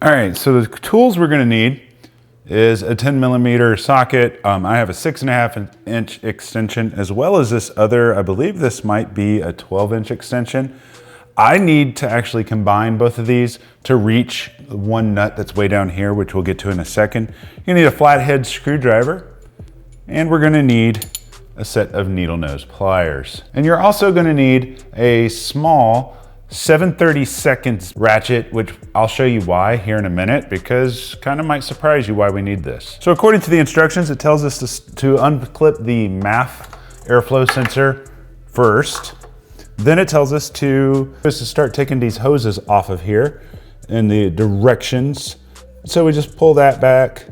All right, so the tools we're gonna need is a 10mm socket. I have a 6.5-inch extension, as well as this other, I believe this might be a 12-inch extension. I need to actually combine both of these to reach one nut that's way down here, which we'll get to in a second. You need a flathead screwdriver, and we're gonna need a set of needle nose pliers. And you're also gonna need a small 7/32 ratchet, which I'll show you why here in a minute, because kind of might surprise you why we need this. So according to the instructions, it tells us to unclip the MAF airflow sensor first. Then it tells us to start taking these hoses off of here in the directions. So we just pull that back.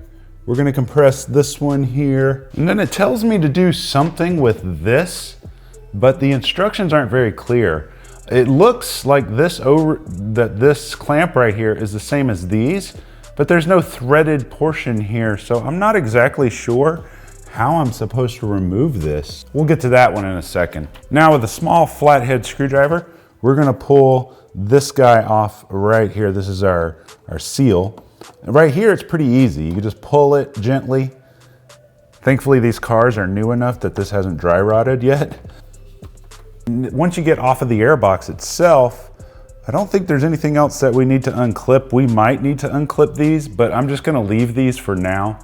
We're gonna compress this one here. And then it tells me to do something with this, but the instructions aren't very clear. It looks like this clamp right here is the same as these, but there's no threaded portion here. So I'm not exactly sure how I'm supposed to remove this. We'll get to that one in a second. Now with a small flathead screwdriver, we're gonna pull this guy off right here. This is our seal. And right here, it's pretty easy. You can just pull it gently. Thankfully, these cars are new enough that this hasn't dry rotted yet. Once you get off of the airbox itself, I don't think there's anything else that we need to unclip. We might need to unclip these, but I'm just gonna leave these for now.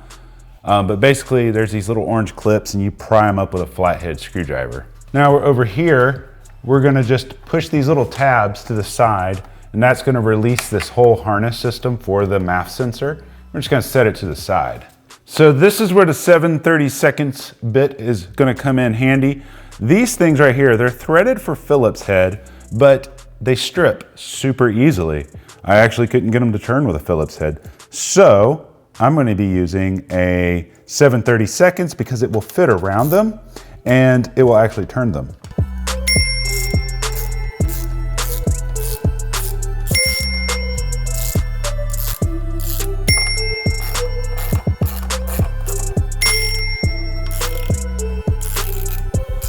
But basically, there's these little orange clips and you pry them up with a flathead screwdriver. Now we're over here, we're gonna just push these little tabs to the side, and that's gonna release this whole harness system for the MAF sensor. We're just gonna set it to the side. So this is where the 7/32 bit is gonna come in handy. These things right here, they're threaded for Phillips head, but they strip super easily. I actually couldn't get them to turn with a Phillips head. So I'm gonna be using a 7/32 because it will fit around them and it will actually turn them.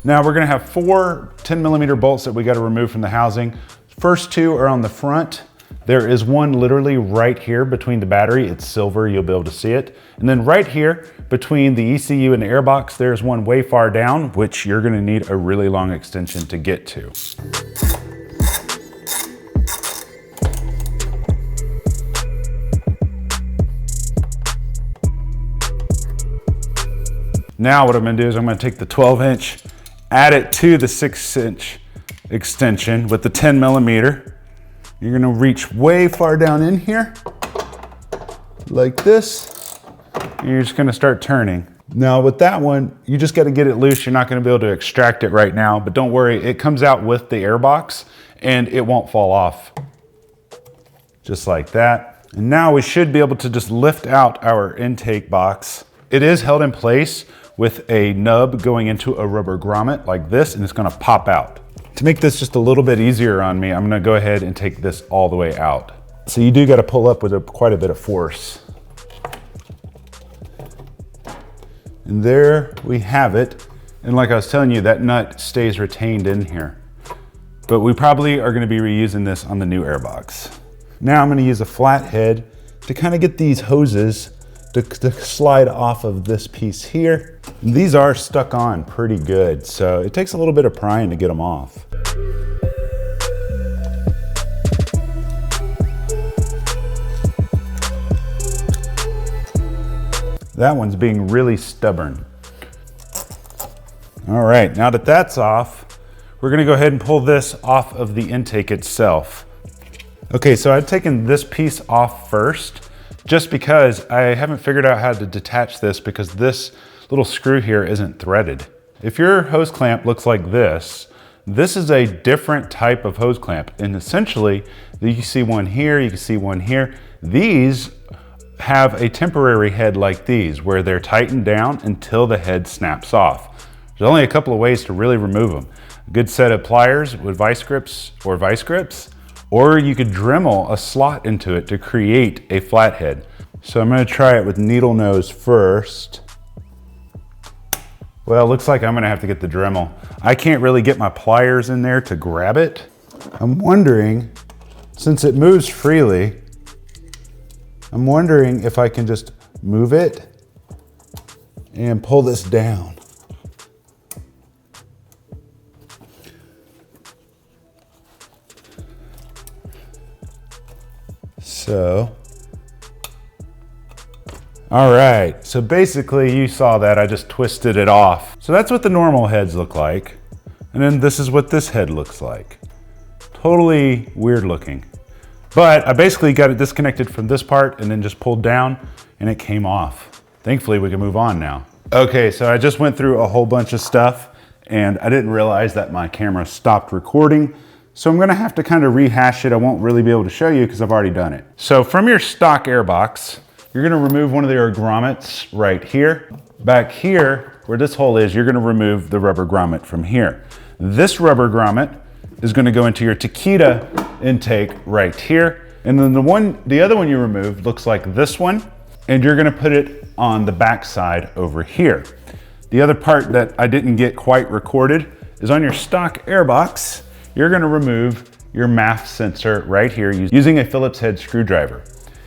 Now we're gonna have 4 10mm bolts that we gotta remove from the housing. First 2 are on the front. There is one literally right here between the battery. It's silver, you'll be able to see it. And then right here between the ECU and the airbox, there's one way far down, which you're gonna need a really long extension to get to. Now what I'm gonna do is I'm gonna take the 12-inch, add it to the 6-inch extension with the 10mm. You're gonna reach way far down in here, like this, and you're just gonna start turning. Now with that one, you just gotta get it loose. You're not gonna be able to extract it right now, but don't worry, it comes out with the airbox and it won't fall off. Just like that. And now we should be able to just lift out our intake box. It is held in place with a nub going into a rubber grommet like this, and it's gonna pop out. To make this just a little bit easier on me, I'm gonna go ahead and take this all the way out. So you do gotta pull up with quite a bit of force. And there we have it. And like I was telling you, that nut stays retained in here. But we probably are gonna be reusing this on the new airbox. Now I'm gonna use a flathead to kind of get these hoses to slide off of this piece here. These are stuck on pretty good, so it takes a little bit of prying to get them off. That one's being really stubborn. All right, now that that's off, we're gonna go ahead and pull this off of the intake itself. Okay, so I've taken this piece off first, just because I haven't figured out how to detach this because this little screw here isn't threaded. If your hose clamp looks like this is a different type of hose clamp. And essentially, you can see one here, you can see one here. These have a temporary head like these, where they're tightened down until the head snaps off. There's only a couple of ways to really remove them. A good set of pliers with vice grips, or you could Dremel a slot into it to create a flathead. So I'm gonna try it with needle nose first. Well, it looks like I'm gonna have to get the Dremel. I can't really get my pliers in there to grab it. I'm wondering, since it moves freely, I'm wondering if I can just move it and pull this down. So, all right, so basically you saw that, I just twisted it off. So that's what the normal heads look like. And then this is what this head looks like. Totally weird looking. But I basically got it disconnected from this part and then just pulled down and it came off. Thankfully we can move on now. Okay, so I just went through a whole bunch of stuff and I didn't realize that my camera stopped recording. So I'm gonna have to kind of rehash it. I won't really be able to show you because I've already done it. So from your stock airbox, you're gonna remove one of the grommets right here. Back here, where this hole is, you're gonna remove the rubber grommet from here. This rubber grommet is gonna go into your Takeda intake right here. And then the other one you removed looks like this one, and you're gonna put it on the back side over here. The other part that I didn't get quite recorded is on your stock airbox, you're gonna remove your MAF sensor right here using a Phillips head screwdriver.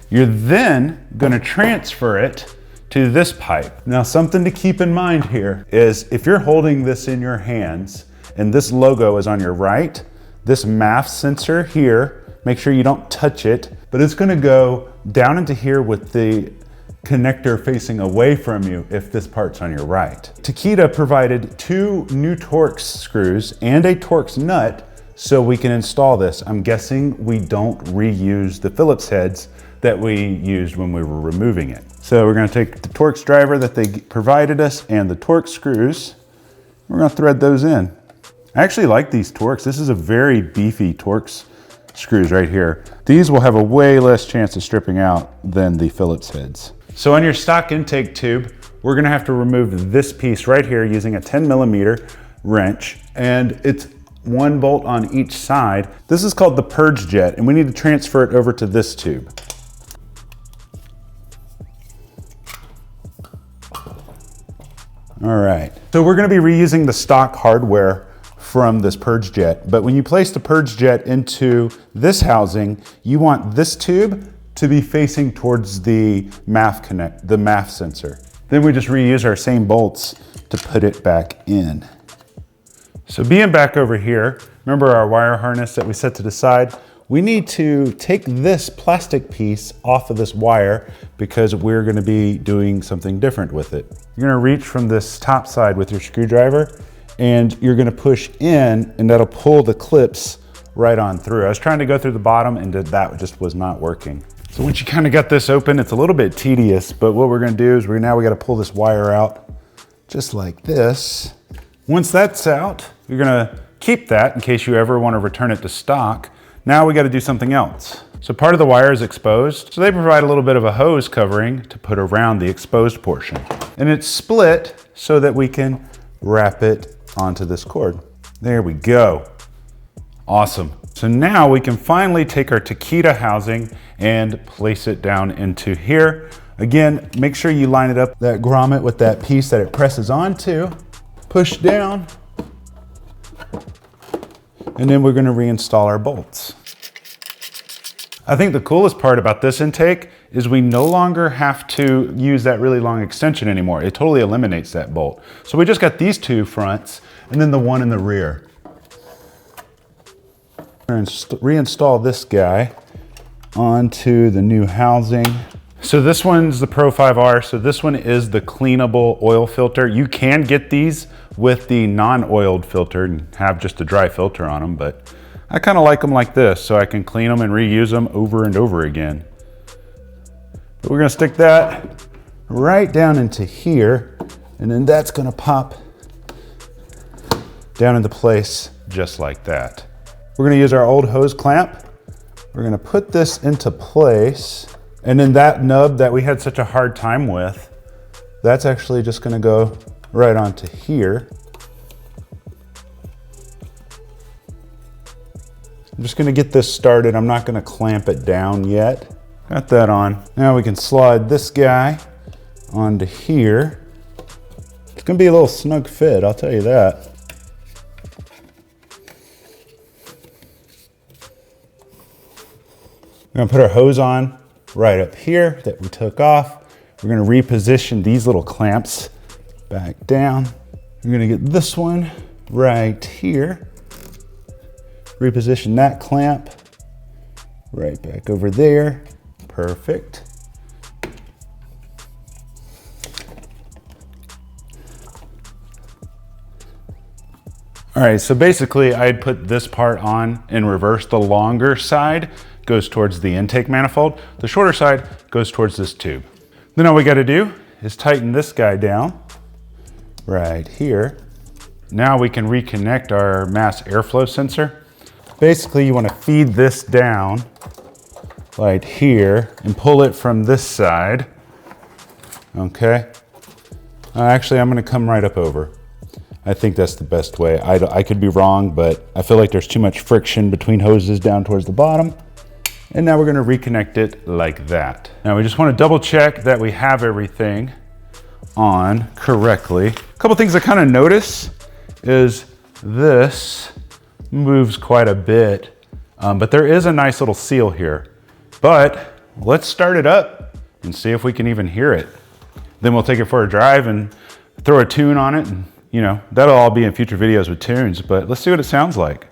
You're then gonna transfer it to this pipe. Now, something to keep in mind here is if you're holding this in your hands and this logo is on your right, this MAF sensor here, make sure you don't touch it, but it's gonna go down into here with the connector facing away from you if this part's on your right. Takeda provided 2 new Torx screws and a Torx nut so we can install this. I'm guessing we don't reuse the Phillips heads that we used when we were removing it. So we're gonna take the Torx driver that they provided us and the Torx screws. We're gonna thread those in. I actually like these Torx. This is a very beefy Torx screws right here. These will have a way less chance of stripping out than the Phillips heads. So on your stock intake tube, we're gonna have to remove this piece right here using a 10mm wrench, and it's 1 bolt on each side. This is called the purge jet, and we need to transfer it over to this tube. All right, so we're gonna be reusing the stock hardware from this purge jet, but when you place the purge jet into this housing, you want this tube to be facing towards the MAF sensor. Then we just reuse our same bolts to put it back in. So being back over here, remember our wire harness that we set to the side? We need to take this plastic piece off of this wire because we're gonna be doing something different with it. You're gonna reach from this top side with your screwdriver and you're gonna push in and that'll pull the clips right on through. I was trying to go through the bottom and that just was not working. So once you kind of got this open, it's a little bit tedious, but what we're gonna do is now we gotta pull this wire out just like this. Once that's out, you're gonna keep that in case you ever wanna return it to stock. Now we gotta do something else. So part of the wire is exposed, so they provide a little bit of a hose covering to put around the exposed portion. And it's split so that we can wrap it onto this cord. There we go. Awesome. So now we can finally take our Takeda housing and place it down into here. Again, make sure you line it up, that grommet with that piece that it presses onto. Push down, and then we're gonna reinstall our bolts. I think the coolest part about this intake is we no longer have to use that really long extension anymore. It totally eliminates that bolt. So we just got these 2 fronts and then the one in the rear. We're gonna reinstall this guy onto the new housing. So this one's the Pro 5R. So this one is the cleanable oil filter. You can get these with the non-oiled filter and have just a dry filter on them, but I kind of like them like this so I can clean them and reuse them over and over again. But we're gonna stick that right down into here, and then that's gonna pop down into place just like that. We're gonna use our old hose clamp. We're gonna put this into place, and then that nub that we had such a hard time with, that's actually just gonna go right onto here. I'm just gonna get this started. I'm not gonna clamp it down yet. Got that on. Now we can slide this guy onto here. It's gonna be a little snug fit, I'll tell you that. We're gonna put our hose on right up here that we took off. We're gonna reposition these little clamps back down. We're gonna get this one right here. Reposition that clamp right back over there. Perfect. All right, so basically I'd put this part on in reverse. The longer side goes towards the intake manifold. The shorter side goes towards this tube. Then all we gotta do is tighten this guy down right here. Now we can reconnect our mass airflow sensor. Basically you wanna feed this down right here and pull it from this side, okay? Actually, I'm gonna come right up over. I think that's the best way. I could be wrong, but I feel like there's too much friction between hoses down towards the bottom. And now we're gonna reconnect it like that. Now we just wanna double check that we have everything on correctly. A couple things I kinda notice is this moves quite a bit, but there is a nice little seal here. But let's start it up and see if we can even hear it. Then we'll take it for a drive and throw a tune on it, and you know, that'll all be in future videos with tunes, but let's see what it sounds like.